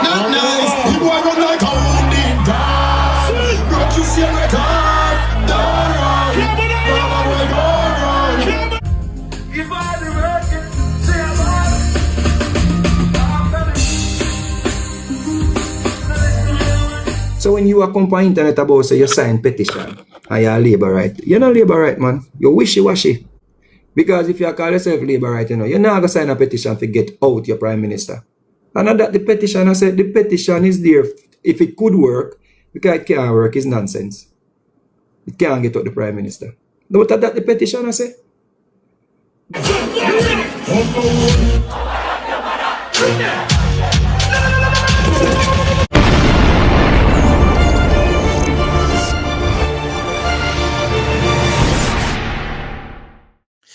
Not nice. People are run like a wounded dog. Broke you see a record. Don't run. If I be working, say about it. So when you are come on internet about say you sign petition and you're labor right, you're not labor right, man. You're wishy-washy. Because if you call yourself labor right, you're not going to sign a petition to get out your prime minister. And that the petition, I said, the petition is there if it could work, because it can't work, is nonsense. It can't get out the prime minister. But that the petition, I say.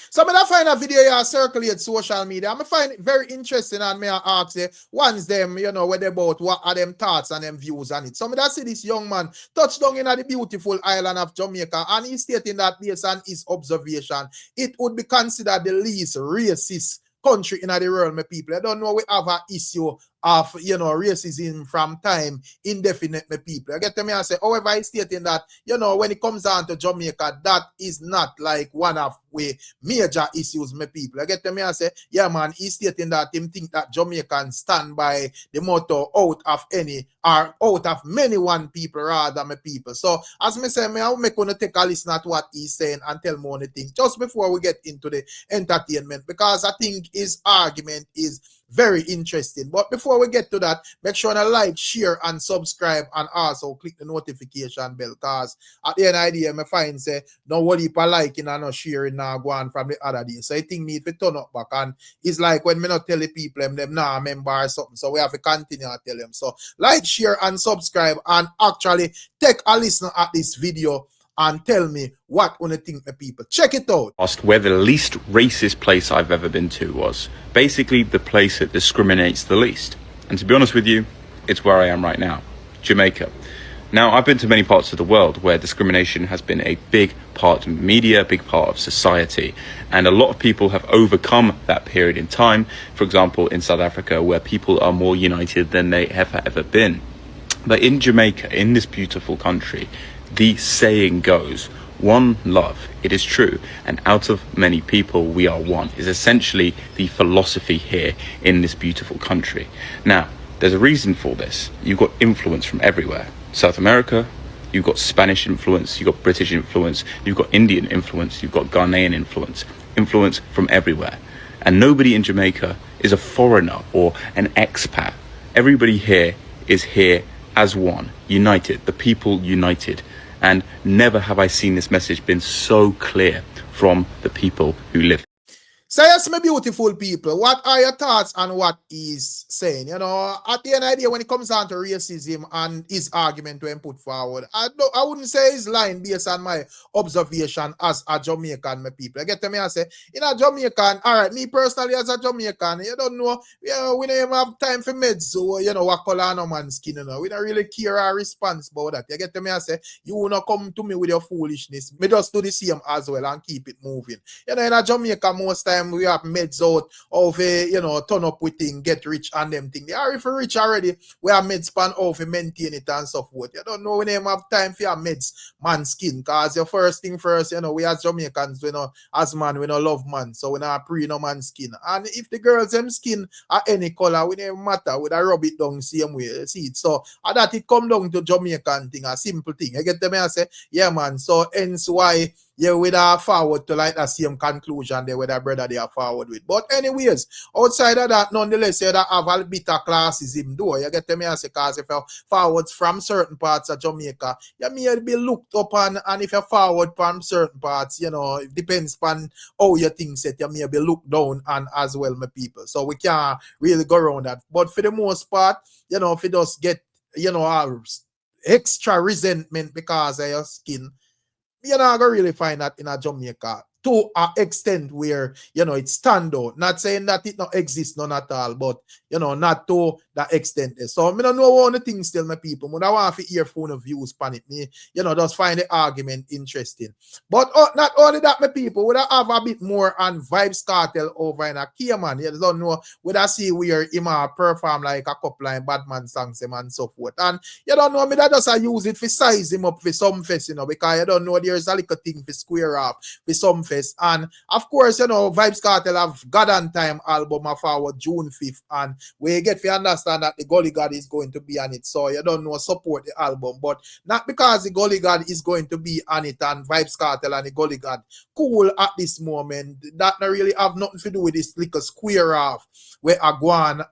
So I find a video here circulate social media. I find it very interesting and may I ask you, once them, you know, what about what are them thoughts and them views on it. So I see this young man touched down in the beautiful island of Jamaica and he's stating that based on his observation, it would be considered the least racist country in the world, my people. I don't know we have an issue of, you know, racism from time indefinite, my people. I get to me and say, however, I stating that, you know, when it comes down to Jamaica, that is not like one of we major issues, my people. I get to me and say, yeah, man, he's stating that him think that Jamaicans stand by the motto out of any or out of many one people rather, my people. So, as me say, I'm going to take a listen at what he's saying and tell me anything just before we get into the entertainment, because I think his argument is very interesting. But before we get to that, make sure to like, share, and subscribe, and also click the notification bell, because at the end of the day, I find say no what people liking and not sharing now go on from the other day. So I think need to turn up back, and it's like when me not tell the people them now remember or something. So we have to continue to tell them. So like, share, and subscribe, and actually take a listen at this video and tell me what you think the people. Check it out. Asked where the least racist place I've ever been to was. Basically the place that discriminates the least. And to be honest with you, it's where I am right now, Jamaica. Now, I've been to many parts of the world where discrimination has been a big part of media, a big part of society. And a lot of people have overcome that period in time. For example, in South Africa, where people are more united than they have ever been. But in Jamaica, in this beautiful country, the saying goes, one love, it is true, and out of many people we are one, is essentially the philosophy here in this beautiful country. Now, there's a reason for this. You've got influence from everywhere. South America, you've got Spanish influence, you've got British influence, you've got Indian influence, you've got Ghanaian influence from everywhere. And nobody in Jamaica is a foreigner or an expat. Everybody here is here as one, united, the people united. And never have I seen this message been so clear from the people who live. So yes, my beautiful people, what are your thoughts on what he's saying? You know, at the end of the day, when it comes down to racism and his argument to him put forward, I wouldn't say he's lying based on my observation as a Jamaican, my people. I get to me and say, in a Jamaican, all right, me personally as a Jamaican, you don't know, we don't even have time for meds, so, you know, what color no man's skin, you know, we don't really care or response about that. You get to me and say, you will not come to me with your foolishness. Me just do the same as well and keep it moving. You know, in a Jamaica, most time, we have meds out of a, you know, turn up with thing, get rich and them thing. They are if you're rich already, we have meds span off to maintain it and so forth. You don't know when they have time for your meds, man skin, because your first thing first, you know, we as Jamaicans, you know, as man, we don't love man, so we not pre no man skin. And if the girls them skin are any color, we don't matter, we rub it down same way, see it. So that it come down to Jamaican thing, a simple thing. I get them and say, yeah man, so hence why yeah, we are forward to like that same conclusion there with our brother they are forward with. But anyways, outside of that, nonetheless, you that have a bit of classism though. You get to me and say, because if you're forwards from certain parts of Jamaica, you may be looked upon, and if you're forward from certain parts, you know, it depends on how you think set, you may be looked down on as well, my people. So we can't really go around that. But for the most part, you know, if you just get, you know, extra resentment because of your skin, you're not going to really find that in a Jamaica to an extent where, you know, it stand out. Not saying that it not exist none at all, but, you know, not to that extent. So, I don't know one of the things still, my people. But I want to hear phone of views on it. Me, you know, just find the argument interesting. But not only that, my people, would I have a bit more on Vybz Kartel over in a Cayman? You don't know, would I see where him perform like a couple of Badman songs and so forth. And you don't know, me that just I use it for size him up for some fest, you know, because you don't know there's a little thing for square up for some fest. And of course, you know, Vybz Kartel have God and Time album forward June 5th, and we get to understand that the Gully God is going to be on it. So you don't know, support the album, but not because the Gully God is going to be on it and Vybz Kartel and the Gully God cool at this moment. That not really have nothing to do with this little square off where I go on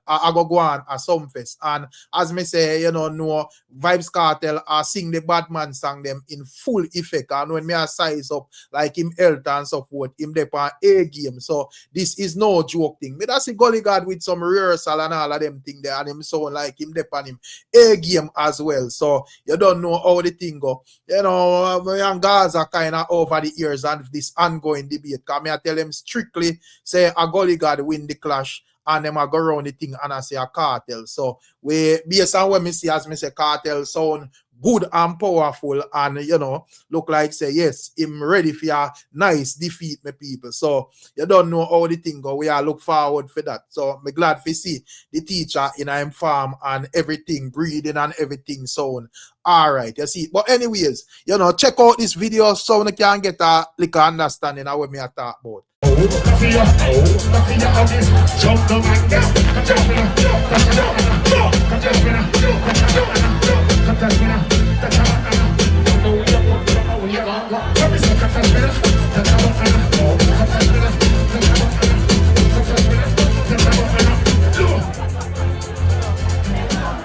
at some fest. And as me say, you know, Vybz Kartel sing the Badman song them in full effect. And when me size up like him health and so forth, him dey on A game. So this is no joke thing. Me that's a Gully God with some rehearsal and all of them thing there, and him sound like him dey on him A game as well. So you don't know how the thing go. You know, me and Gaza kind of over the years and this ongoing debate. Cause me I tell them strictly say a Gully God win the clash, and them a go around the thing and I say a Kartel. So we based on what me see, as me say, Kartel sound good and powerful, and you know, look like say yes, him ready for a nice defeat, my people. So you don't know how the thing go. We are look forward for that. So me glad to see the teacher in him farm and everything, breathing and everything sound all right. You see, but anyways, you know, check out this video so you can get a little understanding of what me I talk about.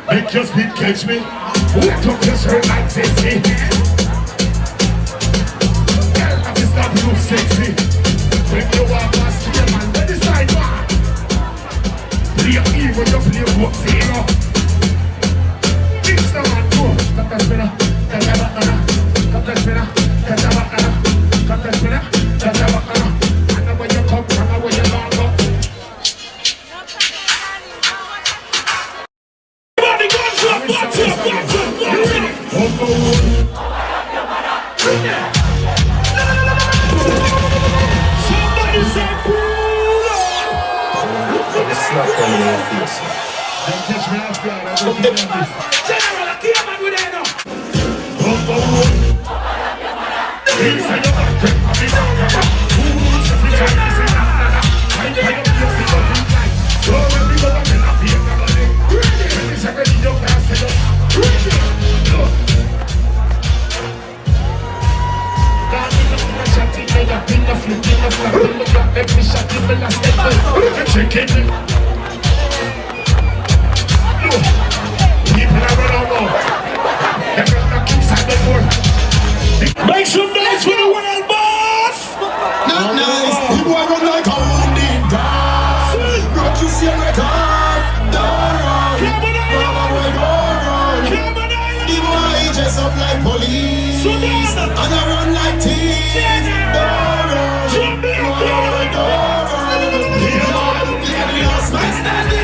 Make your speed catch me. Let up your shirt like sexy. Girl, I just start to look sexy. When you walk past your man, let the side man. Play evil, you play book zero. It's the man too. Cut that spinner, cut that spinner, cut that spinner, cut that spinner. I know where you come, I know where you long go. Somebody say Slap on your face. don't catch me off guard, I don't think I'm this. General, I can't man with that now. He's a young man, I'm in the who's a fish and he's in the I don't feel the fucking time. So when we go up in the field, nobody. When it's a ready, you can't say no. Make some noise for the world, boss! Not nice. The boy run like a wounded dog. Brought you see a record. Don't run. The boy dress up like police. And I run like thieves. Don't run. Don't run. The last man standing.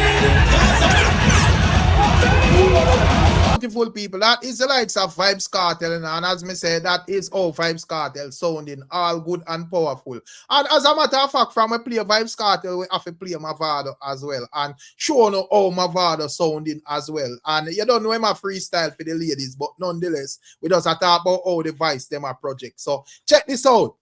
Beautiful people, that is the likes of Vybz Kartel, and as me say, that is how Vybz Kartel sounding all good and powerful. And as a matter of fact, from a play Vybz Kartel, we have to play Mavado as well, and show no how Mavado sounding as well. And you don't know him a freestyle for the ladies, but nonetheless, we just talk about how the Vybz them a project. So check this out.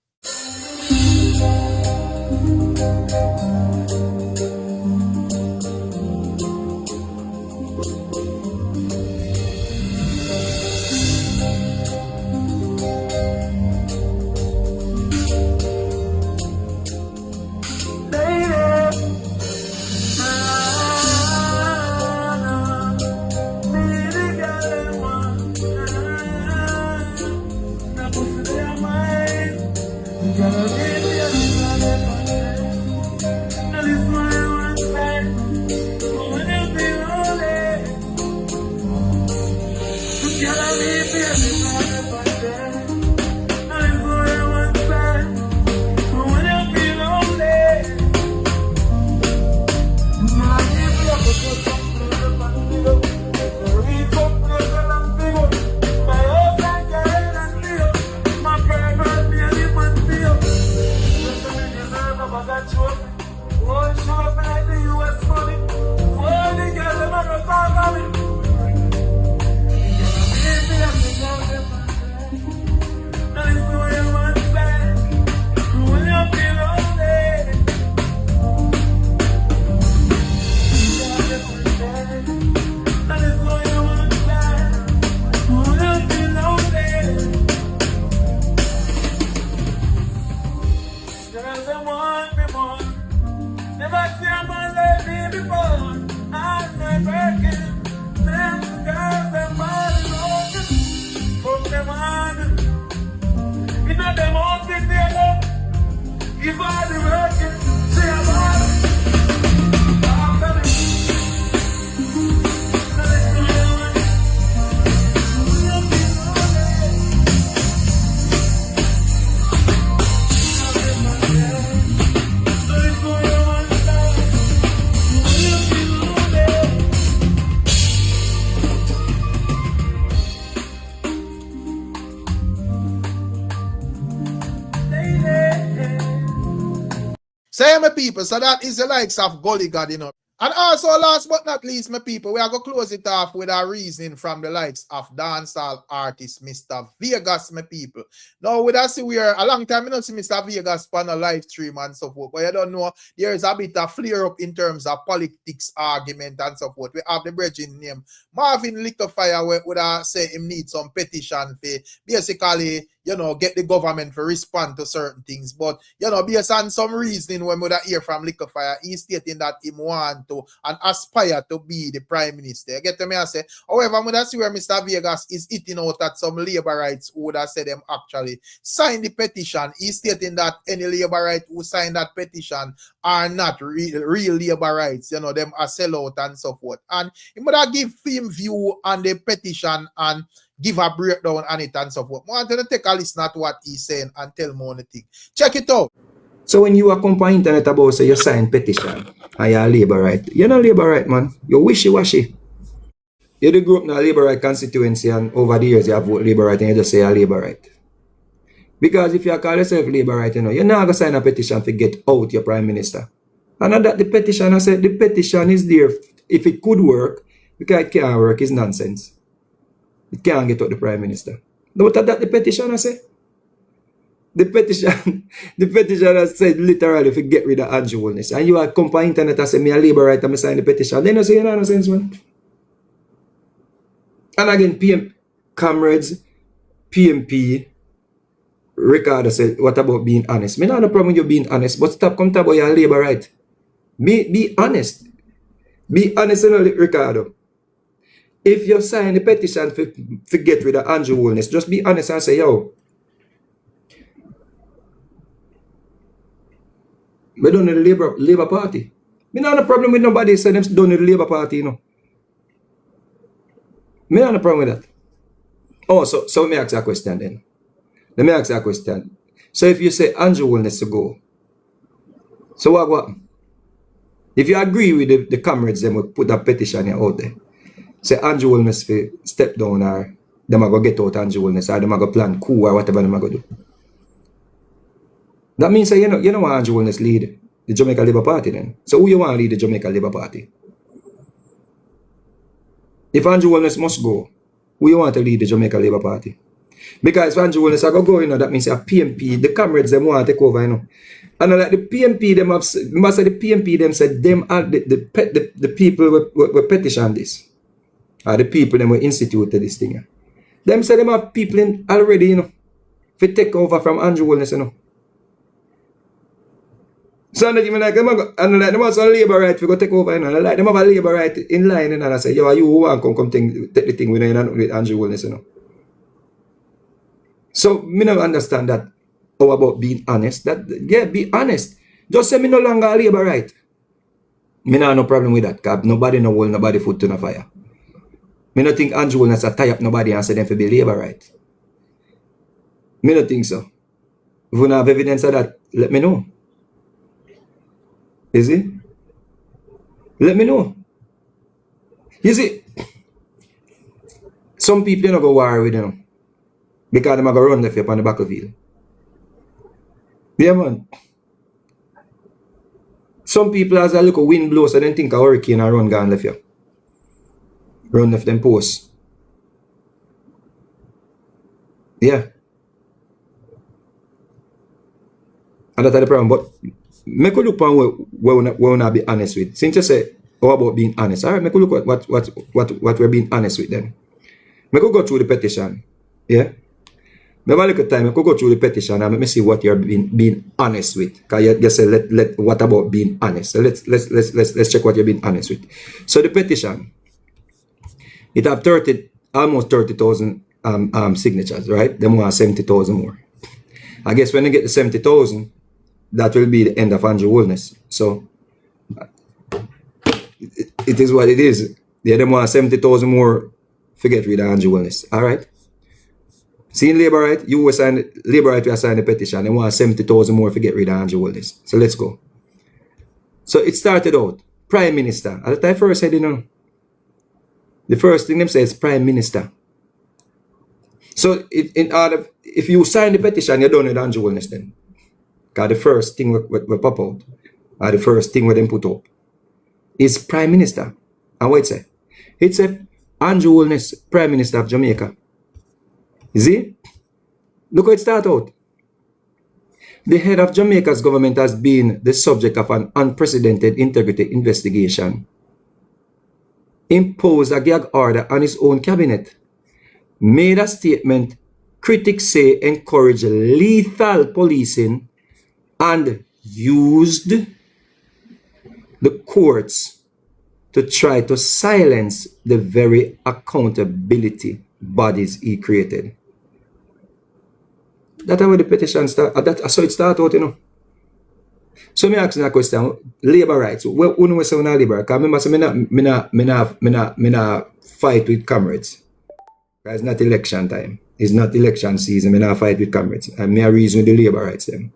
If I the working, say I'm on. I'm coming. Say, my people, so that is the likes of Gully God, you know. And also, last but not least, my people, we are going to close it off with a reasoning from the likes of dancehall artist Mr. Vegas, my people. Now, with us, we are a long time, you don't see Mr. Vegas on a live stream and so forth, but you don't know, there is a bit of flare up in terms of politics argument and so forth. We have the bridging name Marvin Liquorfire, would I say him need some petition for basically, you know, get the government to respond to certain things. But, you know, based on some reasoning when we hear from Liquorfire, he's stating that he want to and aspire to be the prime minister. You get to me? I say, however, I'm going to see where Mr. Vegas is eating out at some labor rights who would have said them actually sign the petition. He's stating that any labor right who sign that petition are not real labor rights. You know, them are sellout and so forth. And he would have give him view on the petition and give a breakdown on it and so forth. I want to take a listen to what he's saying and tell me anything. Check it out. So when you are come on internet about say you sign petition and you're labor right, you're not labor right, man. You're wishy-washy. You the group now labor right constituency and over the years you have vote labor right and you just say you're labor right. Because if you call yourself labor right, you know, you're not going to sign a petition to get out your prime minister. And that the petition, I said the petition is there. If it could work, because it can't work, is nonsense. It can't get out the prime minister. But that the petition, I say. The petition has said literally if you get rid of unusualness. And you are come on internet and say me a labor right and I sign the petition. Then you say no sense, man. And again, comrades, PMP, Ricardo said, what about being honest? Me not have no problem with you being honest, but stop come talk about your labor right. Be honest. Be honest, Ricardo. If you sign the petition to get rid of unusualness, just be honest and say, yo, we don't need the Labour Party. Me not have a problem with nobody saying them don't need the Labour Party, you know. Me not have a problem with that. Oh, so let me ask you a question then. Let me ask you a question. So if you say Andrew Wellness to go, so what? If you agree with the comrades, then we put that petition here out there. Say Andrew Wellness for step down or them are going to get out Andrew Wellness or them are going to plan coup or whatever them are going to do. That means that you know want Andrew Wellness lead the Jamaica Labour Party then. So who you want to lead the Jamaica Labour Party? If Andrew Wellness must go, who you want to lead the Jamaica Labour Party? Because if Andrew Wellness are going to go, you know, that means a PMP, the comrades them want to take over, you know. And like the PMP them have, must say the PMP them said them are the people were petition this. Or the people them were instituted this thing. Yeah. Them say them have people in already, you know, to take over from Andrew Wellness, you know. So I'm even like, them have some labor right to go take over, you know. Like them have a labor right in line, you know, and I say, yo, you want to come take the thing with Andrew Wellness, you know. So me don't understand that. How about being honest? That yeah, be honest. Just say me no longer a labor right. Me not have no problem with that, because nobody no hold nobody foot to the fire. Me not think Andrew Wellness a tie up nobody and say them for be labor right. Me not think so. If you don't have evidence of that, let me know. Is it? Let me know. You see, some people don't go war with them because they're going to run left you on the battlefield. Yeah, man. Some people as a little wind blows, so they think a hurricane and run gone left you. Run left them post. Yeah. And that's the problem. But make a look on where we not be honest with. Since you say, how about being honest? Alright, make a look at what we're being honest with them. Make a go through the petition. Yeah? Maybe a little time, I could go through the petition and let me see what you're being honest with. Because you say, what about being honest? So let's check what you're being honest with. So the petition, it have almost 30,000 signatures, right? Them want 70,000 more. I guess when they get the 70,000, that will be the end of Andrew Woolness. So it is what it is. They them want 70,000 more to get rid of Andrew Woolness. All right. See in Labour Right, you will sign Labour Right will sign the petition. They want 70,000 more to get rid of Andrew Woolness. So let's go. So it started out Prime Minister. At the time first said, the first thing them say is Prime Minister. So in order, if you sign the petition, you're done with Andrew Woolness then. Because the first thing we pop out, or the first thing we them put up, is Prime Minister. And what it say? It said Andrew Woolness, Prime Minister of Jamaica. You see? Look how it started out. The head of Jamaica's government has been the subject of an unprecedented integrity investigation. Imposed a gag order on his own cabinet. Made a statement critics say encouraged lethal policing and used the courts to try to silence the very accountability bodies he created. That's how the petition started. That's how it started out, So me ask you a question. Labour rights. Well, who knows on Labour? Because remember, me not fight with comrades. Because it's not election time. It's not election season. Me not fight with comrades. And me a reason with the Labour rights them.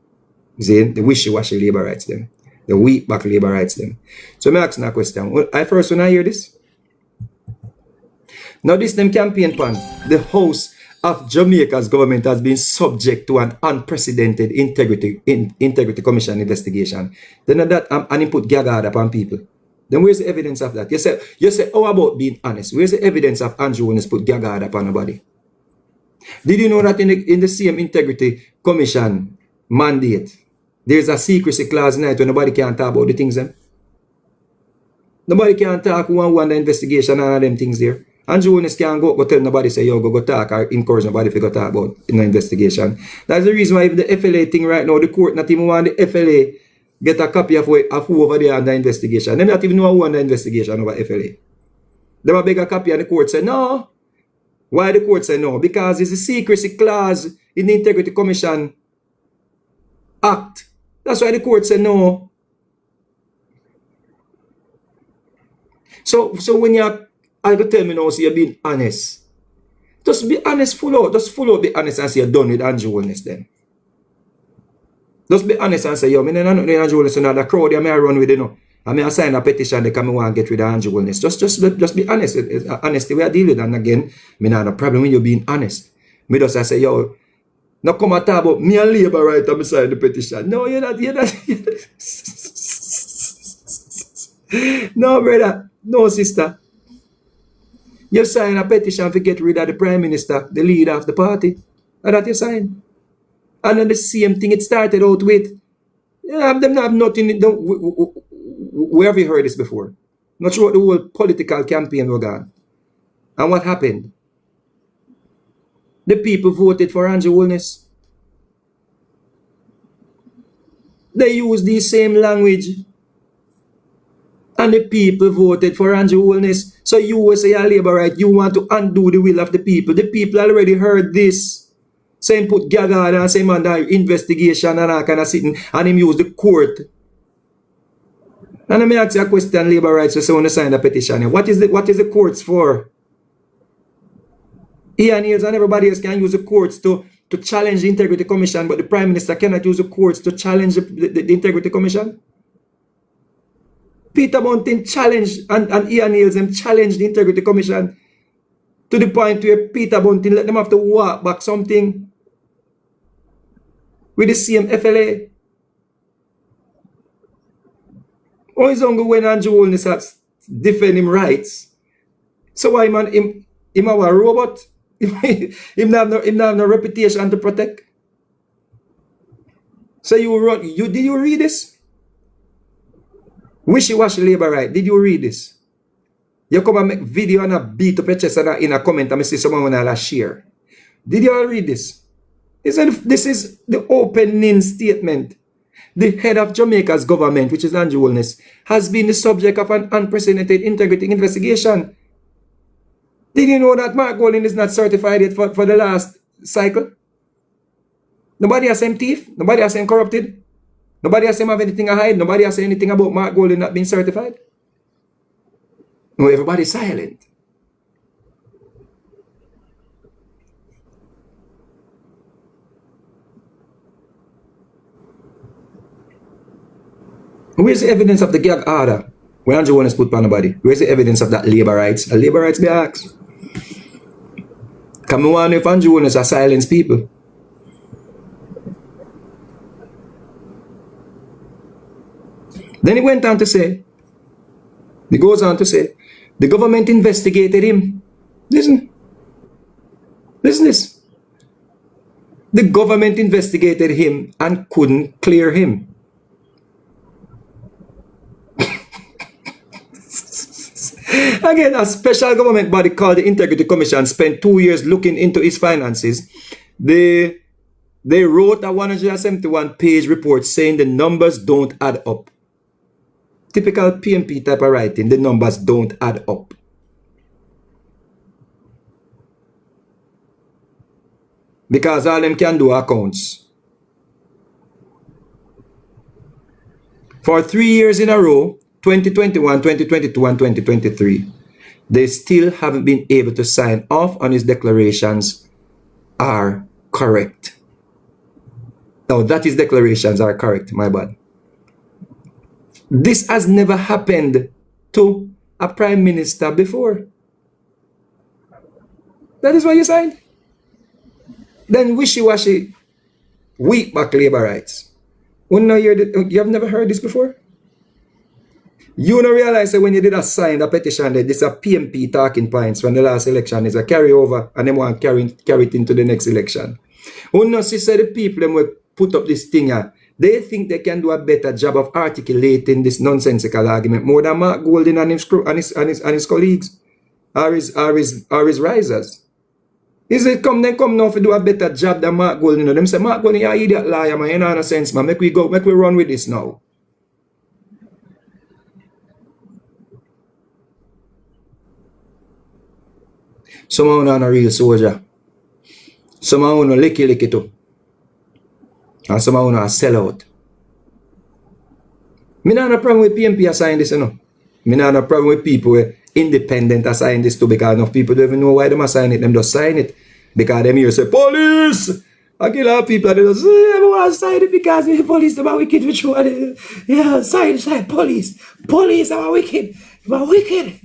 See, the wishy-washy Labour rights them. The weak back Labour rights them. So me ask you a question. When I hear this. Now this them campaign plan. The House of Jamaica's government has been subject to an unprecedented integrity commission investigation. Then that and he put gag order upon people. Then where's the evidence of that? You say, how about being honest? Where's the evidence of Andrew Woolness put gag order upon nobody? Did you know that in the same integrity commission mandate, there's a secrecy clause in it where nobody can talk about the things then? Nobody can talk who the investigation and all them things there. Andrew Woolness can't go tell nobody, say, yo, go talk or encourage nobody to go talk about in the investigation. That's the reason why even the FLA thing right now, the court not even want the FLA get a copy of who over there under investigation. They not even know who under investigation over FLA. They will beg a copy and the court say no. Why the court say no? Because it's a secrecy clause in the Integrity Commission Act. That's why the court say no. So when I go tell me now, so you're being honest. Just be honest, full out. Just full out be honest and say you're done with Andrew Woolness then. Just be honest and say, yo, I don't know Andrew Woolness, the crowd I may run with, I may sign a petition that come want to get rid of Andrew Woolness. Just be honest. It's honesty we are dealing with. And again, I have no problem when you're being honest. Me just I say, yo, now come and talk about me and Labour Right and sign the petition. No, you're not. No, brother. No, sister. You sign a petition to get rid of the Prime Minister, the leader of the party. And that you sign. And then the same thing it started out with. Them have nothing. Where have you heard this before? Not sure what the whole political campaign was gone. And what happened? The people voted for Andrew Woolness. They used the same language. And the people voted for Andrew Woolness. So you will say, Labour Right, you want to undo the will of the people. The people already heard this. Saying put gag order and say man that investigation and all kind of sitting and him use the court. And I may ask you a question, Labour Rights, so someone sign the petition. What is the courts for? Ian Hills and everybody else can use the courts to challenge the Integrity Commission, but the Prime Minister cannot use the courts to challenge the Integrity Commission. Peter Bunting challenged and Ian Hills them challenged the Integrity Commission to the point where Peter Bunting let them have to walk back something with the same FLA. Or is only when Andrew Woolness has defend him rights. So why man him a robot? him have no reputation to protect. So did you read this? Wishy-washy Labour Right. Did you read this? You come and make video and a beat up your chest and in a comment and I see someone will share. Did you all read this? This is the opening statement. The head of Jamaica's government, which is Andrew Woolness, has been the subject of an unprecedented integrity investigation. Did you know that Mark Golding is not certified yet for the last cycle? Nobody has him thief. Nobody has him corrupted. Nobody has him have anything to hide. Nobody has anything about Mark Golding not being certified. No, everybody's silent. Where's the evidence of the gag order? When Andrew Warner's put on nobody. Where's the evidence of that labor rights? The labor rights be asked. Come on, if Andrew Warner's are silence people. Then he went on to say, he goes on to say, the government investigated him. Listen. Listen this. The government investigated him and couldn't clear him. Again, a special government body called the Integrity Commission spent 2 years looking into his finances. They wrote a 171-page report saying the numbers don't add up. Typical PMP type of writing, the numbers don't add up. Because all them can do accounts. For 3 years in a row, 2021, 2022, and 2023, they still haven't been able to sign off on his declarations are correct. Now, that his declarations are correct, my bad. This has never happened to a prime minister before. That is why you signed. Then wishy-washy, weak back labor rights. You have never heard this before? You don't realize that when you did a sign a petition that this is a PMP talking points from the last election is a carryover and they want to carry it into the next election. No, she said the people them will put up this thing here. They think they can do a better job of articulating this nonsensical argument more than Mark Golding and his colleagues or his risers. Is it come now to do a better job than Mark Golding? Them say Mark Golding, you idiot liar, man, you know no sense, man. Make we run with this now. Some of them are a real soldier. Some of them are licky too. And some of them are sell out. I don't have a problem with PMP assigning this, you know. I don't have a problem with people who are independent assigning this too, because enough people don't even know why they assign it. Them just sign it. Because them here say, police! I kill a lot of people and they just say, I want to sign it because the police are wicked. Which one? Yeah, sign, police. Police are wicked. They are wicked.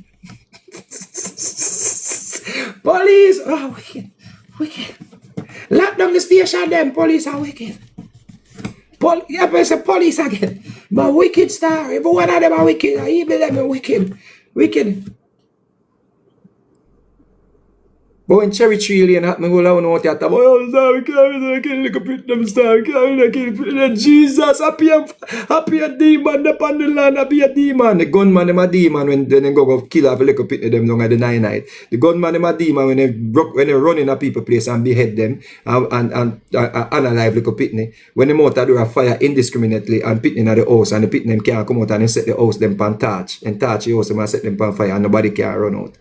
Police are wicked. Wicked. Lock down the station, them police are wicked. Yeah, but it's a police again. But wicked star. Every one of them are wicked. I even them are wicked. Wicked. But when Cherry Tree Lane happened, go down out there, we can't look at them star. We can't look at them. Jesus, happy a demon upon the land, happy a demon. The gunman, them a demon when they go kill off a little bit of them down at the night. The gunman, them a demon when they run in a people place and behead them and unalive little pitney. When the motor do a fire indiscriminately and pitney at the house and the pitney them can't come out and set the house them pan touch and touch the house them and set them pan fire and nobody can run out.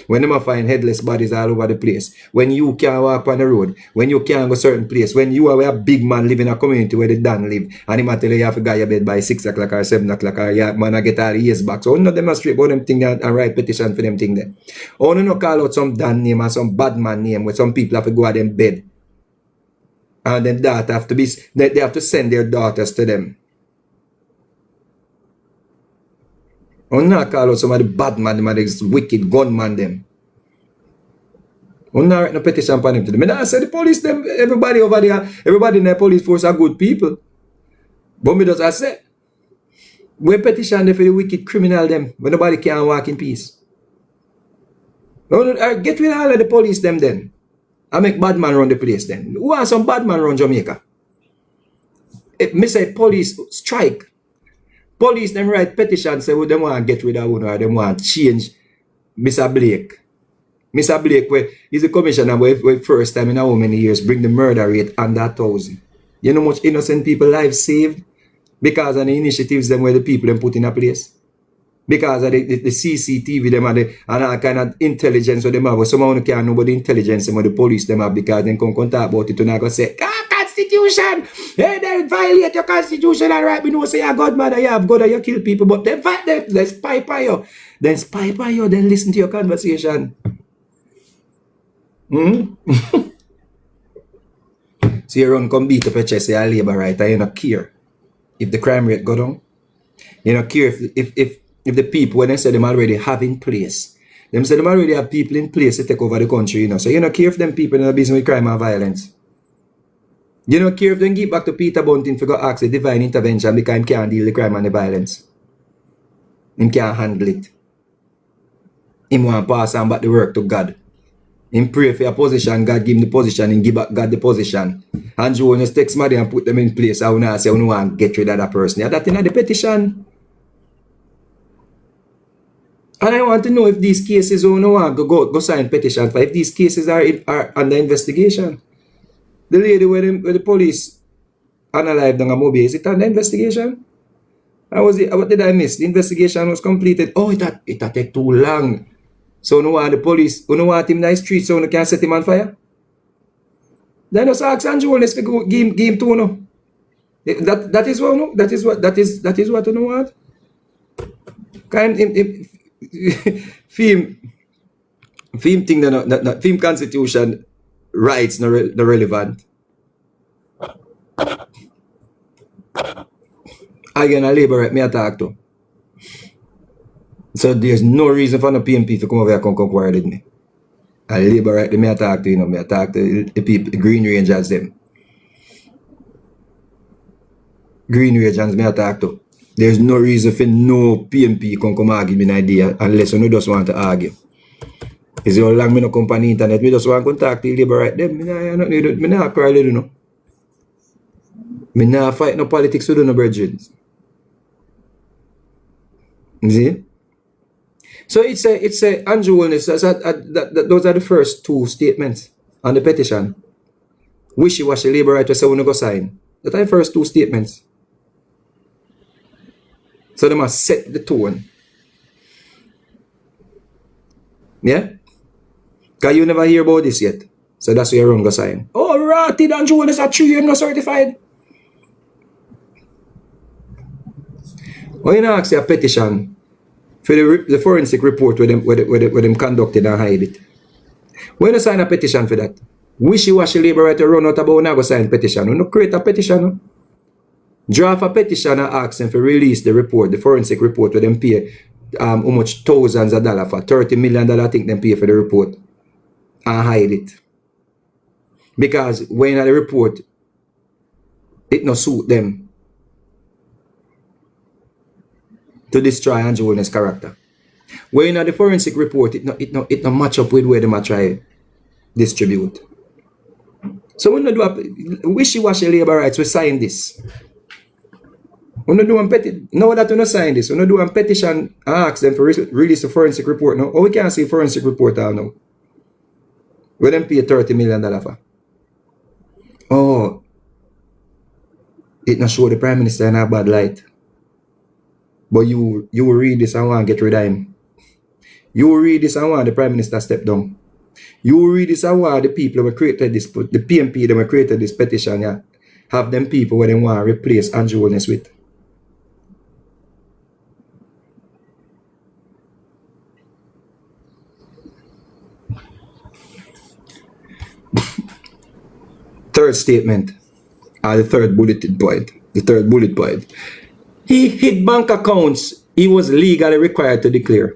When them find headless bodies all over the place, when you can't walk on the road, when you can't go certain place, when you are a big man living in a community where the Dan live, and he might tell you have to go your bed by 6 o'clock or 7 o'clock, or you man I get all the years back. So don't demonstrate about them thing there and write petition for them thing there. Or no call out some Dan name or some bad man name where some people have to go at them bed. And then that have to be, they have to send their daughters to them. Or not call out some of the bad man, them, the wicked gunman them. Or not write no petition for them to them. And I say the police, them, everybody over there, everybody in the police force are good people. But me just I say, we petition them for the wicked criminal them, when nobody can walk in peace. Get rid of all of the police them then. I make bad man run the place then. Who want some bad man run Jamaica? Me say police strike. Police them write petition say well, they want to get rid of one or they want to change Mr. Blake. Mr. Blake is the commissioner where first time in how many years bring the murder rate under 1,000. You know how much innocent people lives saved? Because of the initiatives them where the people them put in a place. Because of the CCTV them and all kind of intelligence where them have. Someone can't know about the intelligence them or the police them have because they can talk about it and I go say, constitution. Hey, they violate your constitutional right. We know say you're godmother, you have God and you kill people, but they fight them, they spy on you. Then spy on you, then listen to your conversation. So you run come beat up your chest, say you're labor right, and you don't care if the crime rate go down. You don't care if the people, when they say them already have in place, them say them already have people in place to take over the country, you know. So you don't care if them people in the business with crime and violence. You don't care if they give back to Peter Bunting for go ask the divine intervention because he can't deal with the crime and the violence. He can't handle it. He want to pass on back the work to God. He pray for your position, God give him the position, and give back God the position. And you want to take somebody and put them in place. I want to say, I want to get rid of that person. Yeah, that's in the petition. And I want to know if these cases, you want to go sign petition for, if these cases are under investigation. The lady where the police analyzed the movie, is it under investigation? What did I miss? The investigation was completed. Oh, it take too long. So you want the police, you want him in the street so you can set him on fire? Then you ask Andrew Holness to go give him two, no? That is what no? That is what you know what? Kind film thing that film constitution rights no relevant. Again, a labor right me attack to. So there's no reason for no PMP to come over here and come quarrel with me. A labor right me attack to, you know, me attack to the people, the Green Rangers them. Green Rangers me attack to. There's no reason for no PMP come argue me an idea unless you just want to argue. Is how long me no come on the internet, me just want to contact the labor right them. Me not quarrel, you know. Me not fight no politics with no brethren. You see? So it's a Andrew Holness. Those are the first two statements on the petition. Wishy-washy labor right to say we no go sign. That are the first two statements. So they must set the tone. Yeah? Because you never hear about this yet. So that's why you're wrong go sign. Oh, rotted Andrew Holness are 3 years not certified. When you ask a petition for the forensic report where them conducted and hide it. When you sign a petition for that, wishy-washy labor right to run out about now go sign petition. You no create a petition. No? Draft a petition and ask them to release the report, the forensic report where them pay how much thousands of dollars for $30 million I think them pay for the report and hide it. Because when the report it no suit them to destroy Andrew Holness' character. When the forensic report, it no match up with where they might try distribute. So when we do a wishy-washy labor rights, we sign this. When we do a petition, now that we not sign this, when we do a petition and ask them to release the forensic report now, or we can't see forensic report now. Where them pay $30 million for. Oh, it not show the Prime Minister in a bad light. But you will read this and want to get rid of him. You will read this and want the Prime Minister step down. You will read this and want the people who created this, the PMP that created this petition, yeah, have them people where they want to replace Andrew Holness with. Third statement, or the third bullet point. The third bullet point. He hid bank accounts he was legally required to declare.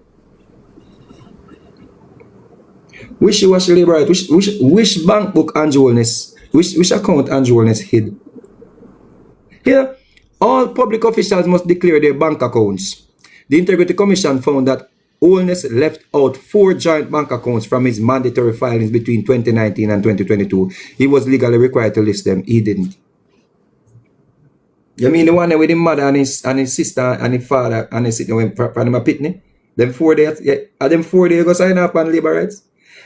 Wishy-washy labor right. Which bank book Andrew Holness, which account Andrew Holness hid? Here, all public officials must declare their bank accounts. The Integrity Commission found that Holness left out 4 joint bank accounts from his mandatory filings between 2019 and 2022. He was legally required to list them. He didn't. You mean the one with his mother and his sister and his father and his sister went from him a pitney? Them 4 days, yeah, are them 4 days you go sign up on labor rights?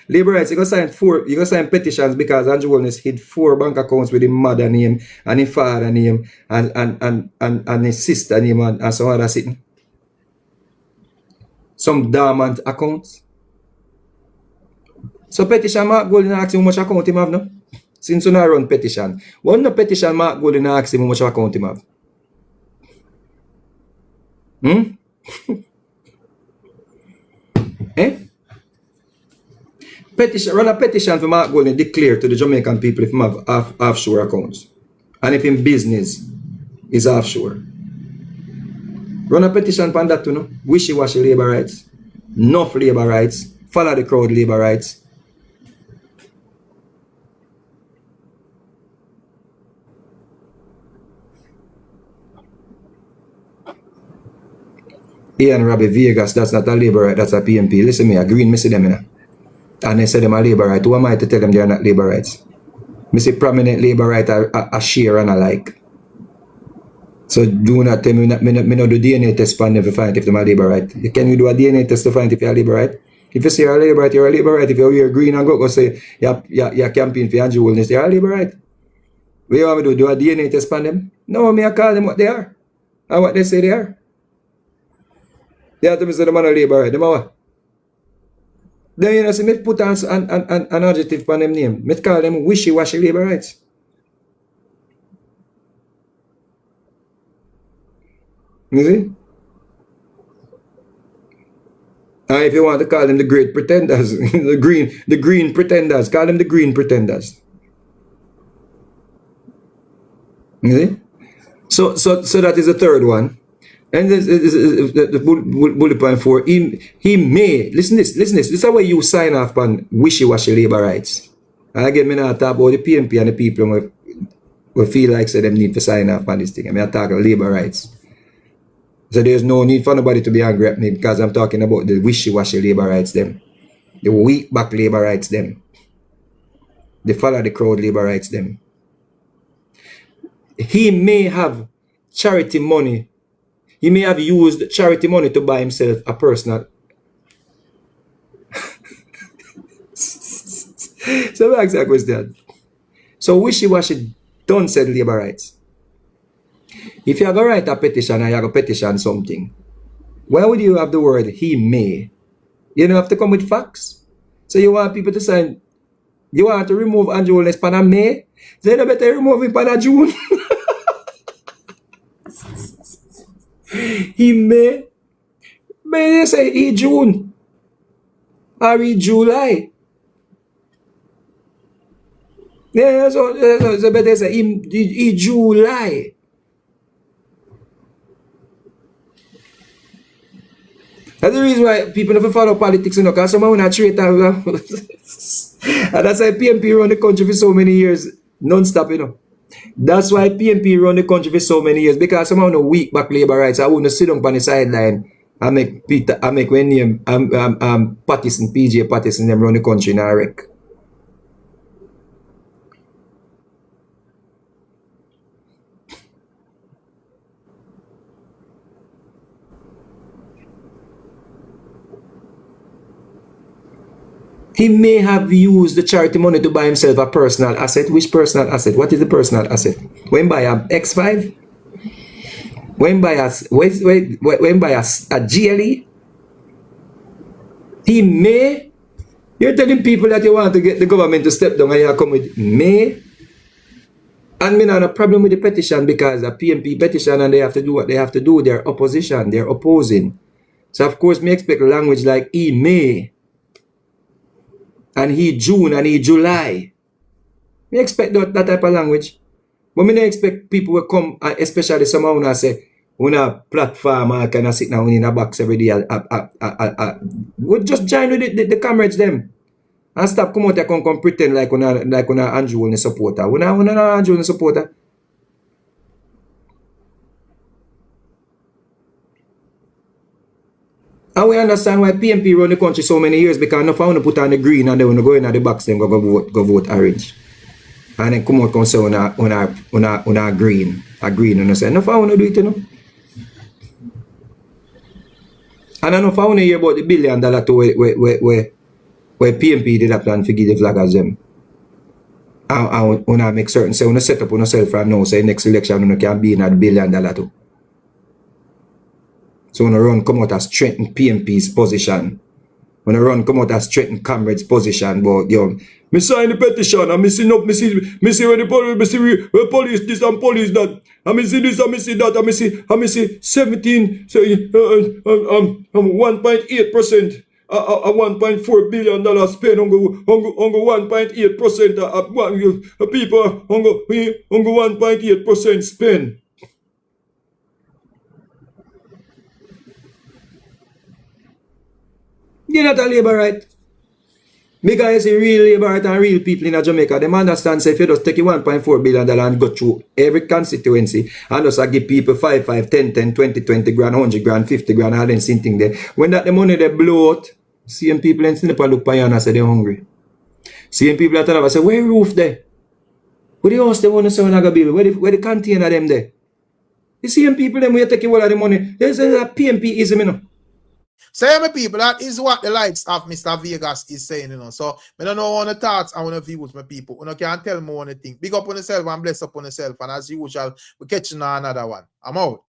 Labor rights, you go sign petitions because Andrew Holness hid 4 bank accounts with his mother name and his father name and his sister name and some other sitting. Some dormant accounts. So petition Mark Golden asks how much account him have now. Since you run petition, one the petition Mark go in ask him how much account him have. Eh? Petition, run a petition for Mark Golding declare to the Jamaican people if him have offshore accounts. And if in business is offshore. Run a petition for that, you know. Wishy-washy labor rights. Enough labor rights. Follow the crowd labor rights. Ian Robbie Vegas, that's not a labor right, that's a PMP. Listen me, a green, me see them, you know. And they say them a labor right. Who am I to tell them they are not labor rights? Me see prominent labor right a share and a like. So do not tell me not do DNA test on them to find if they are labor right. Can you do a DNA test to find if you are labor right? If you say you're a labor right, you're a labor right. If you wear green and go say you're campaign for Andrew Wellness, you're a labor right. What you want me to do a DNA test on them? No, me I call them what they are. And what they say they are. They have to say the man a labor right. Them are what? Then you know, see me put an adjective on them name. Me call them wishy-washy labor rights. You see? And if you want to call them the great pretenders, the green pretenders, call them the green pretenders. You see? So that is the third one. And this is the bullet point 4. He may listen this. This is how you sign off on wishy-washy labor rights. And again, me not talk about the PMP and the people who feel like say them need to sign off on this thing. I mean, I talk about labor rights. So there's no need for nobody to be angry at me because I'm talking about the wishy-washy labor rights them. The weak back labor rights them. The follow the crowd labor rights them. He may have charity money. He may have used charity money to buy himself a personal. So my exact question. So wishy-washy don't say labor rights. If you're going to write a petition and you're going to petition something, why would you have the word he may? You don't have to come with facts. So you want people to sign, you want to remove Andrew Wellness pan a May? So you better remove him pan a June. He may they say he June or he July. Yeah, so better say he July. That's the reason why people never follow politics, you know, because someone not traitor. And that's why PMP run the country for so many years, non-stop, you know. That's why PMP run the country for so many years, because somehow no weak back labor rights. I wouldn't sit on the sideline and make when name Petition, PJ Petition them run the country in a wreck. He may have used the charity money to buy himself a personal asset. Which personal asset? What is the personal asset? When buy a X5? When buy a GLE? He may. You're telling people that you want to get the government to step down and you come with may. And me not a problem with the petition because a PMP petition and they have to do what they have to do. They're opposition. They're opposing. So of course me expect language like he may. And he June and he July. Me expect that type of language. But me don't expect people will come, especially someone who say, on a platform and kind of sit down in a box every day. We'll just join with the comrades them. And stop come out and come pretend like on Andrew Wellness supporter. We're not Andrew Wellness supporter. And we understand why PMP run the country so many years because enough want to put on the green and then when they go in at the box then go vote orange. And then come out and say on a green. A green and I say enough want to do it, you know. And enough want to hear about the $1 billion to where PMP did a plan to give the flaggers them. And when I make certain say when I set up on yourself and now say next election you can be in at $1 billion too. So when I run come out and strengthen PMP's position. when I run come out and straighten comrades' position, but yo, me sign the petition and me see up, me see when the police this and police that, and me see this and me see that, and me see 17, so 1.8%. A $1.4 billion spend on go 1.8% of people on go 1.8% spend. You're not a labor right. Because you see real labor right and real people in Jamaica, them understand say if you just take $1.4 billion and go through every constituency and just give people 5, 10, 20 grand, 100 grand, 50 grand, all them same thing there. When that the money they blow out, same people in Singapore look by you and say they're hungry. Same people that tell us say, where roof there? Where the house they want to say when I go build? Where the container them there? The same people them where you take all of the money. There's a PMP-ism, you know. So, my people, that is what the likes of Mr. Vegas is saying, you know. So, I don't know on the thoughts and on the views, my people. You know, can tell me what you think. Big up on yourself and bless up on yourself. And as usual, we're catching another one. I'm out.